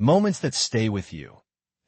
Moments that stay with you.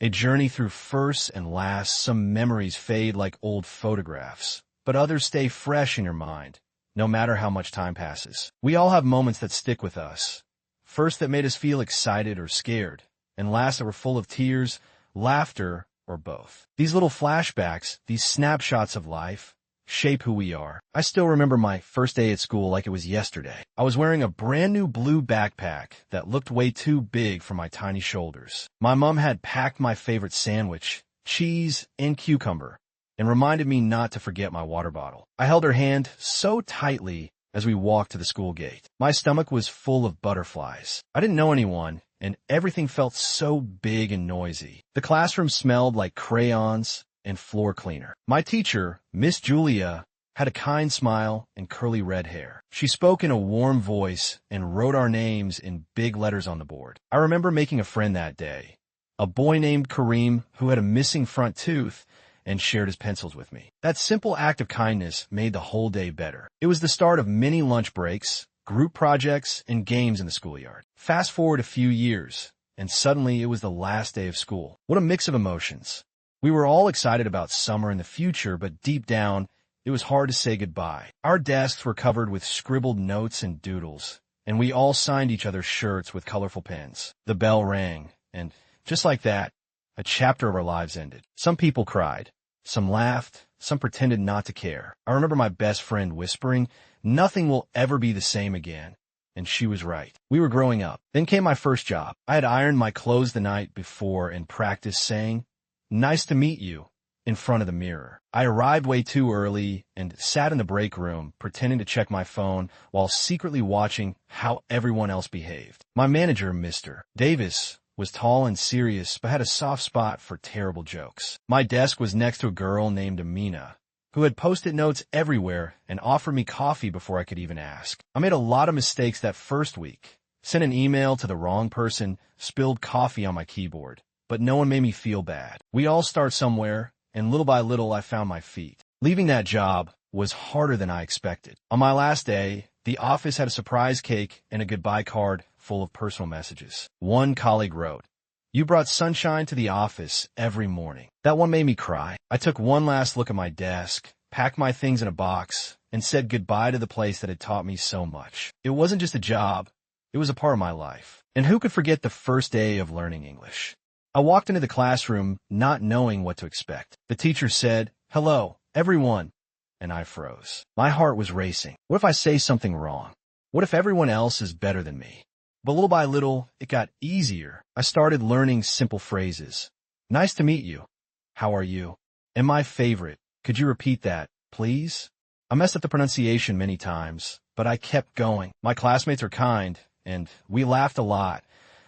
A journey through firsts and lasts. Some memories fade like old photographs, but others stay fresh in your mind, no matter how much time passes. We all have moments that stick with us. First that made us feel excited or scared, and last that were full of tears, laughter, or both. These little flashbacks, these snapshots of life, shape who we are. I still remember my first day at school like it was yesterday. I was wearing a brand new blue backpack that looked way too big for my tiny shoulders. My mom had packed my favorite sandwich, cheese, and cucumber, and reminded me not to forget my water bottle. I held her hand so tightly as we walked to the school gate. My stomach was full of butterflies. I didn't know anyone, and everything felt so big and noisy. The classroom smelled like crayons and floor cleaner. My teacher, Miss Julia, had a kind smile and curly red hair. She spoke in a warm voice and wrote our names in big letters on the board. I remember making a friend that day, a boy named Kareem who had a missing front tooth and shared his pencils with me. That simple act of kindness made the whole day better. It was the start of many lunch breaks, group projects, and games in the schoolyard. Fast forward a few years, and suddenly it was the last day of school. What a mix of emotions. We were all excited about summer and the future, but deep down, it was hard to say goodbye. Our desks were covered with scribbled notes and doodles, and we all signed each other's shirts with colorful pens. The bell rang, and just like that, a chapter of our lives ended. Some people cried, some laughed, some pretended not to care. I remember my best friend whispering, "Nothing will ever be the same again." And she was right. We were growing up. Then came my first job. I had ironed my clothes the night before and practiced saying, "Nice to meet you," in front of the mirror. I arrived way too early and sat in the break room, pretending to check my phone while secretly watching how everyone else behaved. My manager, Mr. Davis, was tall and serious, but had a soft spot for terrible jokes. My desk was next to a girl named Amina, who had Post-it notes everywhere and offered me coffee before I could even ask. I made a lot of mistakes that first week. Sent an email to the wrong person, spilled coffee on my keyboard. But no one made me feel bad. We all start somewhere, and little by little I found my feet. Leaving that job was harder than I expected. On my last day, the office had a surprise cake and a goodbye card full of personal messages. One colleague wrote, "You brought sunshine to the office every morning." That one made me cry. I took one last look at my desk, packed my things in a box, and said goodbye to the place that had taught me so much. It wasn't just a job, it was a part of my life. And who could forget the first day of learning English? I walked into the classroom not knowing what to expect. The teacher said, "Hello, everyone," and I froze. My heart was racing. What if I say something wrong? What if everyone else is better than me? But little by little, it got easier. I started learning simple phrases. "Nice to meet you." "How are you?" And my favorite, "Could you repeat that, please?" I messed up the pronunciation many times, but I kept going. My classmates are kind, and we laughed a lot,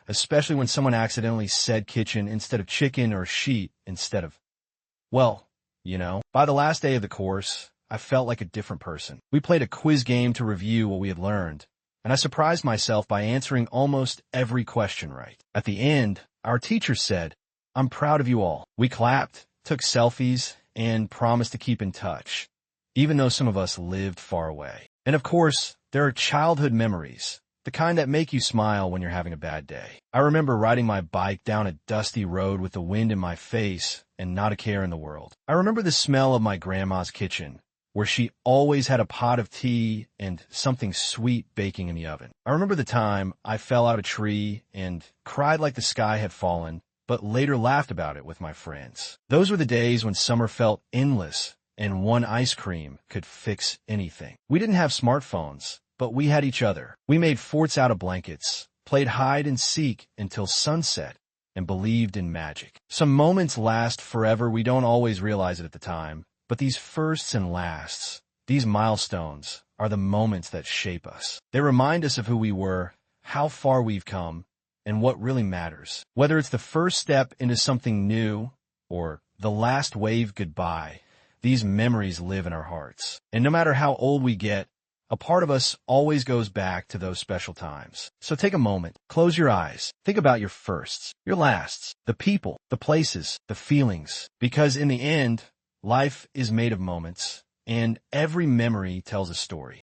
especially when someone accidentally said kitchen instead of chicken or sheet instead of, well, you know. By the last day of the course, I felt like a different person. We played a quiz game to review what we had learned, and I surprised myself by answering almost every question right. At the end, our teacher said, "I'm proud of you all." We clapped, took selfies, and promised to keep in touch, even though some of us lived far away. And of course, there are childhood memories. The kind that make you smile when you're having a bad day. I remember riding my bike down a dusty road with the wind in my face and not a care in the world. I remember the smell of my grandma's kitchen, where she always had a pot of tea and something sweet baking in the oven. I remember the time I fell out a tree and cried like the sky had fallen, but later laughed about it with my friends. Those were the days when summer felt endless and one ice cream could fix anything. We didn't have smartphones, but we had each other. We made forts out of blankets, played hide and seek until sunset, and believed in magic. Some moments last forever. We don't always realize it at the time, but these firsts and lasts, these milestones, are the moments that shape us. They remind us of who we were, how far we've come, and what really matters. Whether it's the first step into something new or the last wave goodbye, these memories live in our hearts. And no matter how old we get, a part of us always goes back to those special times. So take a moment, close your eyes, think about your firsts, your lasts, the people, the places, the feelings. Because in the end, life is made of moments, and every memory tells a story.